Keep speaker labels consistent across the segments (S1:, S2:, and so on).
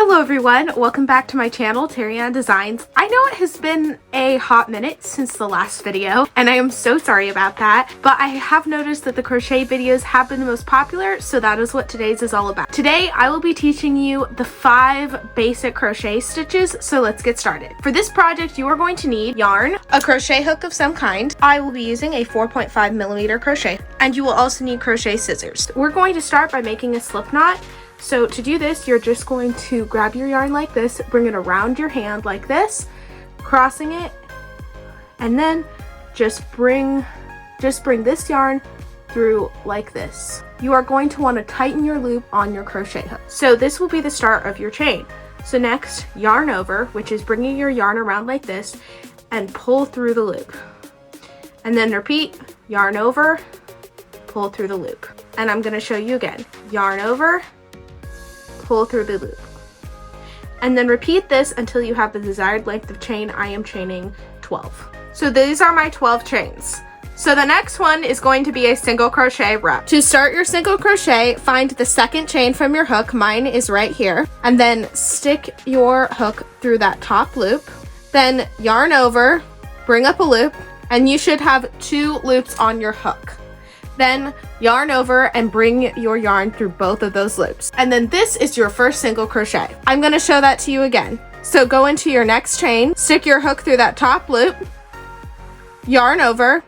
S1: Hello everyone, welcome back to my channel, Terry Designs. I know it has been a hot minute since the last video, and I am so sorry about that, but I have noticed that the crochet videos have been the most popular, so that is what today's is all about. Today, I will be teaching you the 5 basic crochet stitches, so let's get started. For this project, you are going to need yarn, a crochet hook of some kind. I will be using a 4.5mm crochet, and you will also need crochet scissors. We're going to start by making a slip knot. So to do this, you're just going to grab your yarn like this, bring it around your hand like this, crossing it, and then just bring this yarn through like this. You are going to want to tighten your loop on your crochet hook. So this will be the start of your chain. So next, yarn over, which is bringing your yarn around like this, and pull through the loop. And then repeat, yarn over, pull through the loop. And I'm going to show you again. Yarn over, pull through the loop, and then repeat this until you have the desired length of chain. I am chaining 12. So these are my 12 chains. So the next one is going to be a single crochet row. To start your single crochet, find the second chain from your hook. Mine is right here, and then stick your hook through that top loop, then yarn over, bring up a loop, and you should have 2 loops on your hook. Then yarn over and bring your yarn through both of those loops. And then this is your first single crochet. I'm going to show that to you again. So go into your next chain, stick your hook through that top loop, yarn over,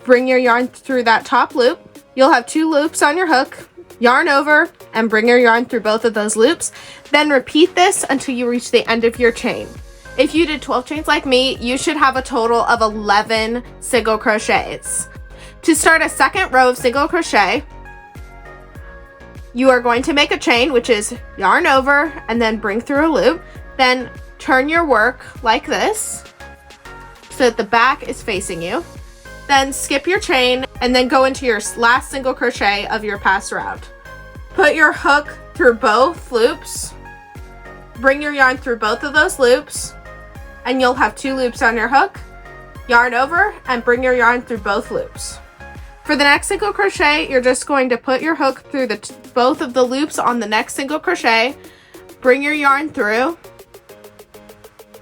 S1: bring your yarn through that top loop. You'll have 2 loops on your hook, yarn over, and bring your yarn through both of those loops. Then repeat this until you reach the end of your chain. If you did 12 chains like me, you should have a total of 11 single crochets. To start a second row of single crochet, you are going to make a chain, which is yarn over and then bring through a loop. Then turn your work like this so that the back is facing you. Then skip your chain and then go into your last single crochet of your past round. Put your hook through both loops, bring your yarn through both of those loops, and you'll have 2 loops on your hook. Yarn over and bring your yarn through both loops. For the next single crochet, you're just going to put your hook through both of the loops on the next single crochet, bring your yarn through.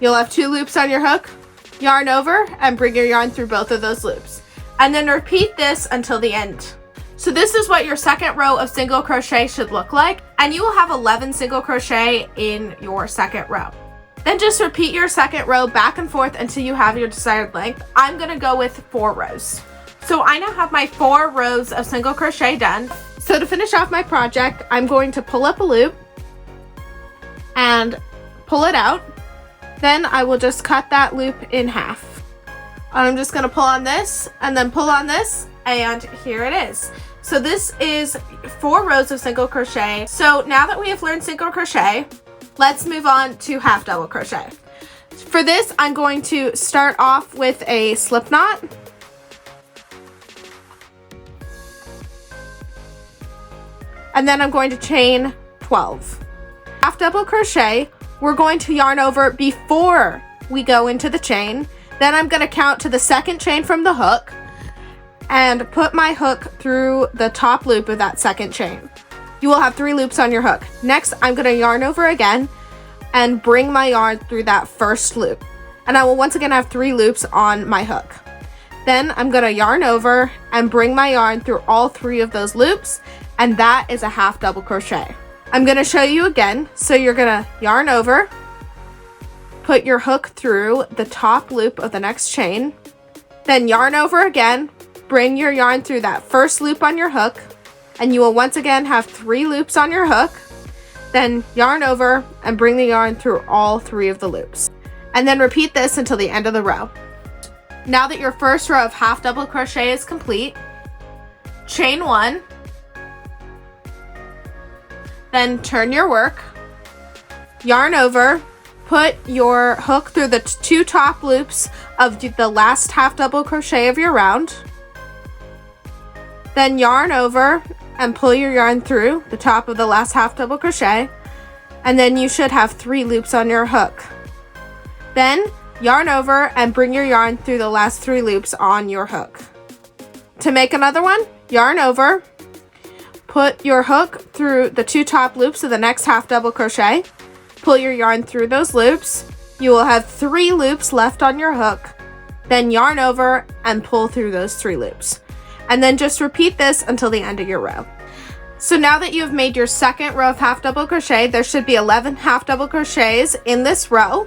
S1: You'll have 2 loops on your hook, yarn over, and bring your yarn through both of those loops. And then repeat this until the end. So this is what your second row of single crochet should look like, and you will have 11 single crochet in your second row. Then just repeat your second row back and forth until you have your desired length. I'm gonna go with 4 rows. So I now have my 4 rows of single crochet done. So to finish off my project, I'm going to pull up a loop and pull it out. Then I will just cut that loop in half. I'm just gonna pull on this and then pull on this, and here it is. So this is 4 rows of single crochet. So now that we have learned single crochet, let's move on to half double crochet. For this, I'm going to start off with a slip knot. And then I'm going to chain 12. Half double crochet, we're going to yarn over before we go into the chain. Then I'm going to count to the second chain from the hook and put my hook through the top loop of that second chain. You will have 3 loops on your hook. Next, I'm going to yarn over again and bring my yarn through that first loop. And I will once again have 3 loops on my hook. Then I'm going to yarn over and bring my yarn through all 3 of those loops, and that is a half double crochet. I'm going to show you again. So you're going to yarn over, put your hook through the top loop of the next chain, then yarn over again, bring your yarn through that first loop on your hook, and you will once again have 3 loops on your hook, then yarn over and bring the yarn through all 3 of the loops. And then repeat this until the end of the row. Now that your first row of half double crochet is complete, chain 1, then turn your work, yarn over, put your hook through the 2 top loops of the last half double crochet of your round, then yarn over and pull your yarn through the top of the last half double crochet, and then you should have 3 loops on your hook. Then yarn over and bring your yarn through the last 3 loops on your hook. To make another one, yarn over, put your hook through the 2 top loops of the next half double crochet, pull your yarn through those loops. You will have 3 loops left on your hook. Then yarn over and pull through those 3 loops. And then just repeat this until the end of your row. So now that you've made your second row of half double crochet, there should be 11 half double crochets in this row.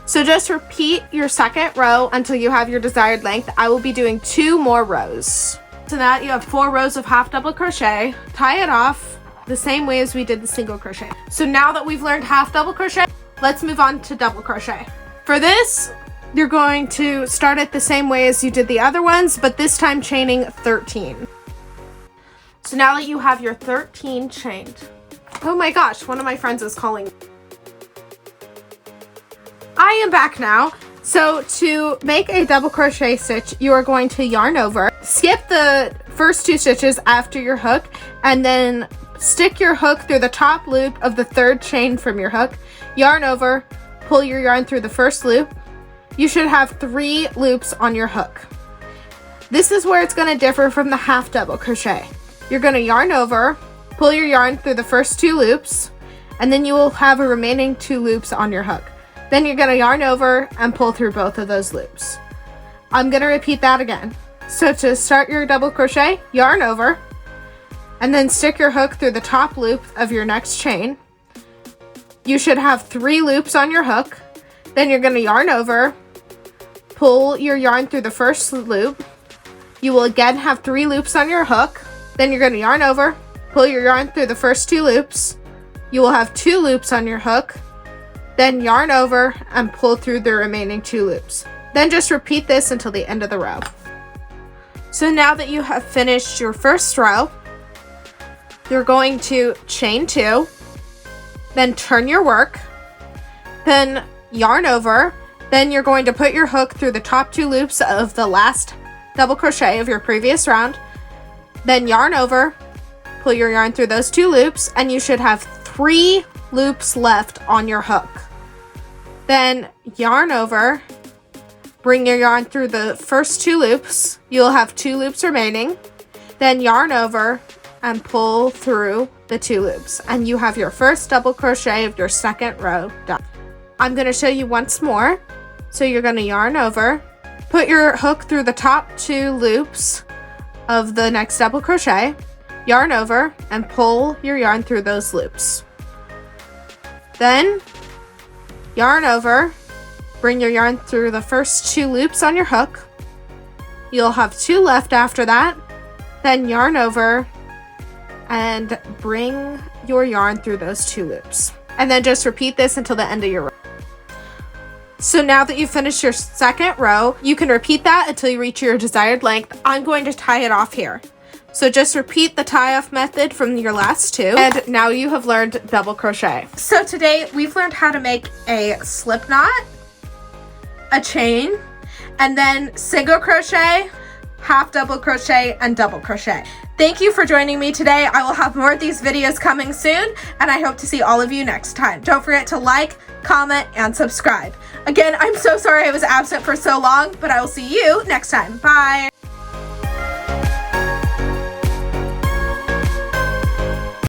S1: So just repeat your second row until you have your desired length. I will be doing 2 more rows. So now you have 4 rows of half double crochet. Tie it off the same way as we did the single crochet. So now that we've learned half double crochet, let's move on to double crochet. For this, you're going to start it the same way as you did the other ones, but this time chaining 13. So now that you have your 13 chained, oh my gosh, one of my friends is calling. I am back now. So to make a double crochet stitch, you are going to yarn over, skip the first 2 stitches after your hook, and then stick your hook through the top loop of the 3rd chain from your hook, yarn over, pull your yarn through the first loop. You should have 3 loops on your hook. This is where it's going to differ from the half double crochet. You're going to yarn over, pull your yarn through the first 2 loops, and then you will have a remaining 2 loops on your hook. Then you're going to yarn over and pull through both of those loops. I'm going to repeat that again. So to start your double crochet, yarn over, and then stick your hook through the top loop of your next chain. You should have 3 loops on your hook. Then you're going to yarn over, pull your yarn through the first loop. You will again have 3 loops on your hook. Then you're going to yarn over, pull your yarn through the first 2 loops. You will have 2 loops on your hook. Then yarn over and pull through the remaining 2 loops. Then just repeat this until the end of the row. So now that you have finished your first row, you're going to chain 2, then turn your work, then yarn over, then you're going to put your hook through the top 2 loops of the last double crochet of your previous round, then yarn over, pull your yarn through those 2 loops, and you should have 3 loops left on your hook. Then yarn over, bring your yarn through the first 2 loops. You'll have 2 loops remaining. Then yarn over and pull through the 2 loops. And you have your first double crochet of your second row done. I'm going to show you once more. So you're going to yarn over, put your hook through the top 2 loops of the next double crochet, yarn over, and pull your yarn through those loops. Then yarn over, bring your yarn through the first 2 loops on your hook. You'll have 2 left after that. Then yarn over and bring your yarn through those 2 loops. And then just repeat this until the end of your row. So now that you've finished your second row, you can repeat that until you reach your desired length. I'm going to tie it off here. So just repeat the tie-off method from your last 2, and now you have learned double crochet. So today we've learned how to make a slip knot, a chain, and then single crochet, half double crochet, and double crochet. Thank you for joining me today. I will have more of these videos coming soon, and I hope to see all of you next time. Don't forget to like, comment, and subscribe. Again, I'm so sorry I was absent for so long, but I will see you next time. Bye!